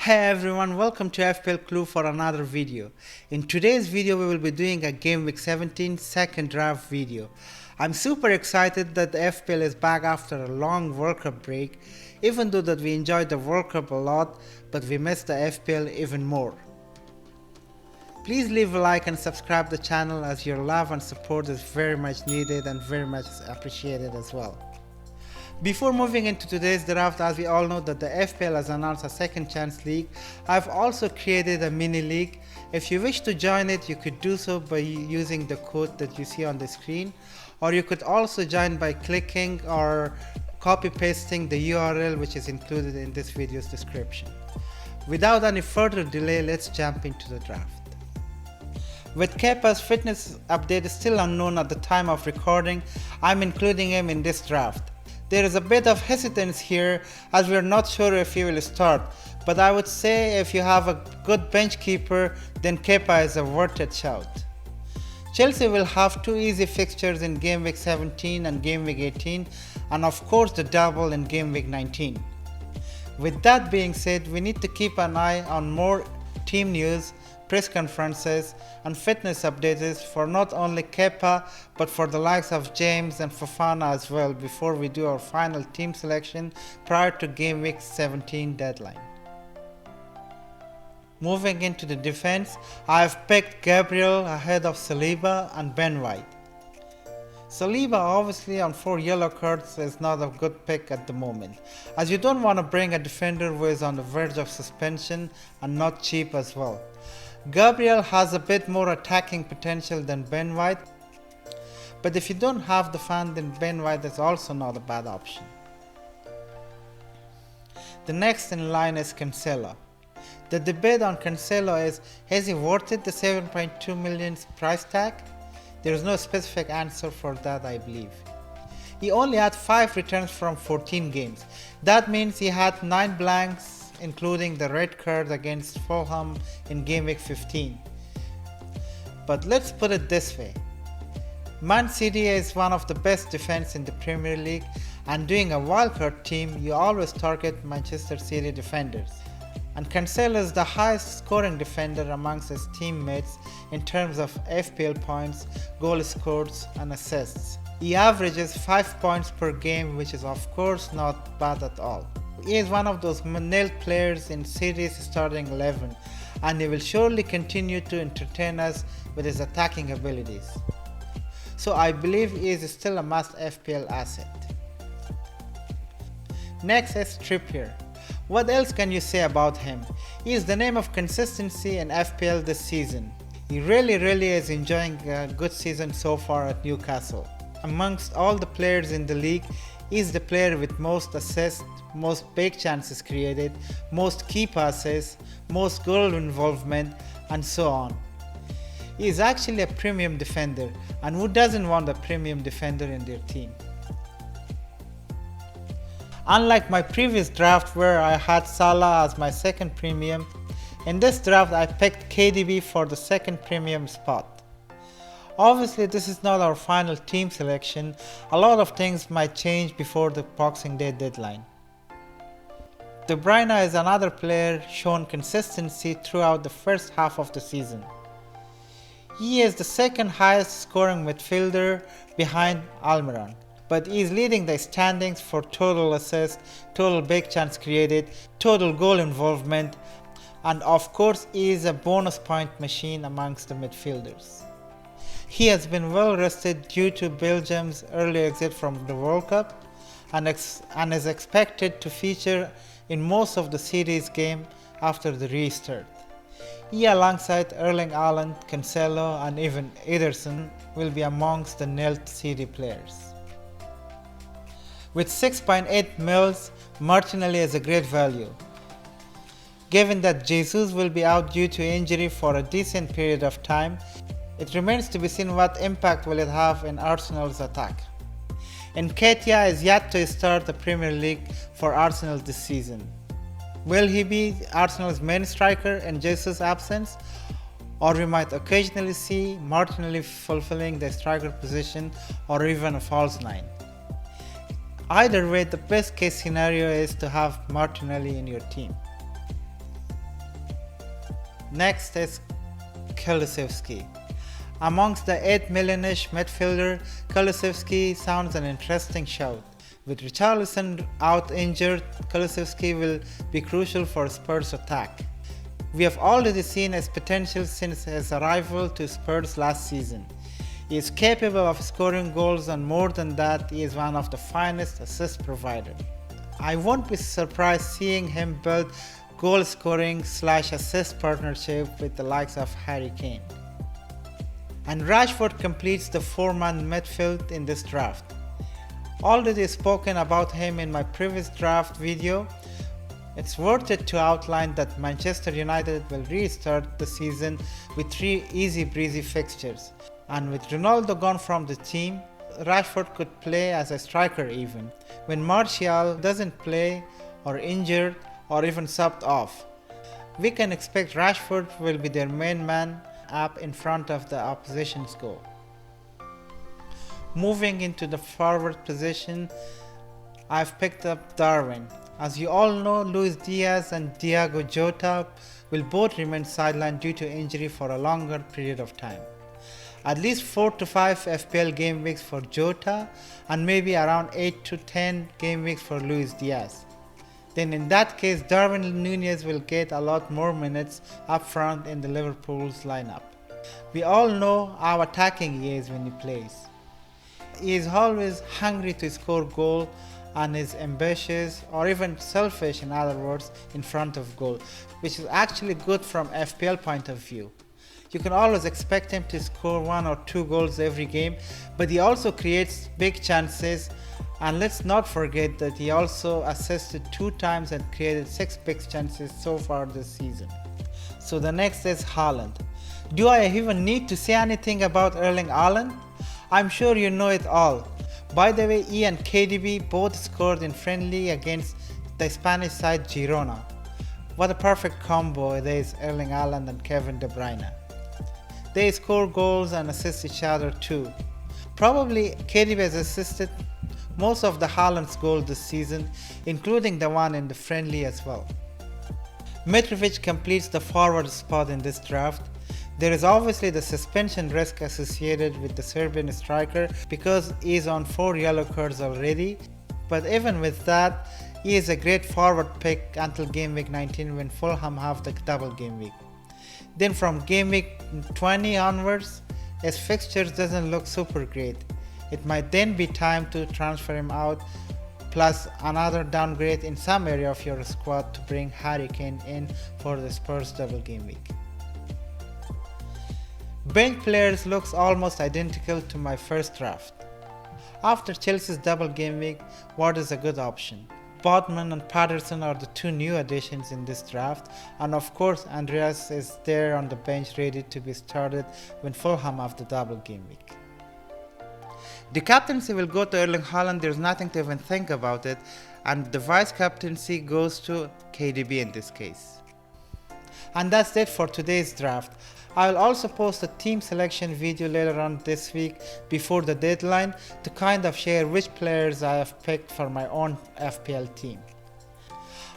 Hey everyone, welcome to FPL CLUE for another video. In today's video we will be doing a Game Week 17 second draft video. I'm super excited that the FPL is back after a long World Cup break, even though that we enjoyed the World Cup a lot, but we missed the FPL even more. Please leave a like and subscribe the channel, as your love and support is very much needed and very much appreciated as well. Before moving into today's draft, as we all know that the FPL has announced a second chance league, I've also created a mini league. If you wish to join it, you could do so by using the code that you see on the screen, or you could also join by clicking or copy pasting the URL which is included in this video's description. Without any further delay, let's jump into the draft. With Kepa's fitness update is still unknown at the time of recording, I'm including him in this draft. There is a bit of hesitance here as we are not sure if he will start, but I would say if you have a good bench keeper, then Kepa is a worth it shout. Chelsea will have two easy fixtures in Game Week 17 and Game Week 18, and of course the double in Game Week 19. With that being said, we need to keep an eye on more team news, press conferences and fitness updates for not only Kepa but for the likes of James and Fofana as well before we do our final team selection prior to Game Week 17 deadline. Moving into the defense, I have picked Gabriel ahead of Saliba and Ben White. Saliba obviously on 4 yellow cards is not a good pick at the moment, as you don't want to bring a defender who is on the verge of suspension and not cheap as well. Gabriel has a bit more attacking potential than Ben White, but if you don't have the fan, then Ben White is also not a bad option. The next in line is Cancelo. The debate on Cancelo is he worth it, the 7.2 million price tag? There is no specific answer for that, I believe. He only had 5 returns from 14 games. That means he had 9 blanks, including the red card against Fulham in Game Week 15. But let's put it this way. Man City is one of the best defense in the Premier League, and doing a wildcard team, you always target Manchester City defenders. And Cancelo is the highest scoring defender amongst his teammates in terms of FPL points, goal scores and assists. He averages 5 points per game, which is of course not bad at all. He is one of those nailed players in City's starting 11, and he will surely continue to entertain us with his attacking abilities. So I believe he is still a must FPL asset. Next is Trippier. What else can you say about him? He is the name of consistency in FPL this season. He really is enjoying a good season so far at Newcastle. Amongst all the players in the league, he is the player with most assists, most big chances created, most key passes, most goal involvement, and so on. He is actually a premium defender, and who doesn't want a premium defender in their team? Unlike my previous draft where I had Salah as my second premium, in this draft I picked KDB for the second premium spot. Obviously this is not our final team selection, a lot of things might change before the Boxing Day deadline. De Bruyne is another player shown consistency throughout the first half of the season. He is the second highest scoring midfielder behind Almiron, but he is leading the standings for total assists, total big chance created, total goal involvement, and of course he is a bonus point machine amongst the midfielders. He has been well rested due to Belgium's early exit from the World Cup and is expected to feature in most of the series game after the restart. He alongside Erling Haaland, Cancelo and even Ederson will be amongst the nailed City players. With 6.8 mils, Martinelli is a great value. Given that Jesus will be out due to injury for a decent period of time, it remains to be seen what impact will it have in Arsenal's attack. Nketiah is yet to start the Premier League for Arsenal this season. Will he be Arsenal's main striker in Jesus' absence, or we might occasionally see Martinelli fulfilling the striker position or even a false 9. Either way, the best case scenario is to have Martinelli in your team. Next is Kulusevski. Amongst the 8 million-ish midfielder, Kulusevski sounds an interesting shout. With Richarlison out injured, Kulusevski will be crucial for Spurs' attack. We have already seen his potential since his arrival to Spurs last season. He is capable of scoring goals, and more than that, he is one of the finest assist providers. I won't be surprised seeing him build goal scoring / assist partnership with the likes of Harry Kane. And Rashford completes the 4-man midfield in this draft. Already spoken about him in my previous draft video. It's worth it to outline that Manchester United will restart the season with 3 easy breezy fixtures. And with Ronaldo gone from the team, Rashford could play as a striker even, when Martial doesn't play or injured or even subbed off. We can expect Rashford will be their main man up in front of the opposition's goal. Moving into the forward position, I've picked up Darwin. As you all know, Luis Diaz and Diogo Jota will both remain sidelined due to injury for a longer period of time. At least 4 to 5 FPL game weeks for Jota and maybe around 8 to 10 game weeks for Luis Diaz. Then in that case, Darwin Nunez will get a lot more minutes up front in the Liverpool's lineup. We all know how attacking he is when he plays. He is always hungry to score goal and is ambitious or even selfish, in other words, in front of goal, which is actually good from FPL point of view. You can always expect him to score 1 or 2 goals every game, but he also creates big chances, and let's not forget that he also assisted 2 times and created 6 big chances so far this season. So the next is Haaland. Do I even need to say anything about Erling Haaland? I'm sure you know it all. By the way, he and KDB both scored in friendly against the Spanish side Girona. What a perfect combo it is, Erling Haaland and Kevin De Bruyne. They score goals and assist each other too. Probably KDB has assisted most of the Haaland's goals this season, including the one in the friendly as well. Mitrovic completes the forward spot in this draft. There is obviously the suspension risk associated with the Serbian striker because he is on 4 yellow cards already, but even with that, he is a great forward pick until game week 19 when Fulham have the double game week. Then from game week 20 onwards, his fixtures doesn't look super great. It might then be time to transfer him out, plus another downgrade in some area of your squad to bring Harry Kane in for the Spurs double game week. Bench players looks almost identical to my first draft. After Chelsea's double game week, what is a good option? Botman and Patterson are the 2 new additions in this draft, and of course Andreas is there on the bench ready to be started when Fulham have the double game week. The captaincy will go to Erling Haaland, there's nothing to even think about it, and the vice captaincy goes to KDB in this case. And that's it for today's draft. I will also post a team selection video later on this week before the deadline to kind of share which players I have picked for my own FPL team.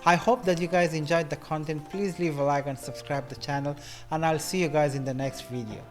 I hope that you guys enjoyed the content. Please leave a like and subscribe the channel, and I'll see you guys in the next video.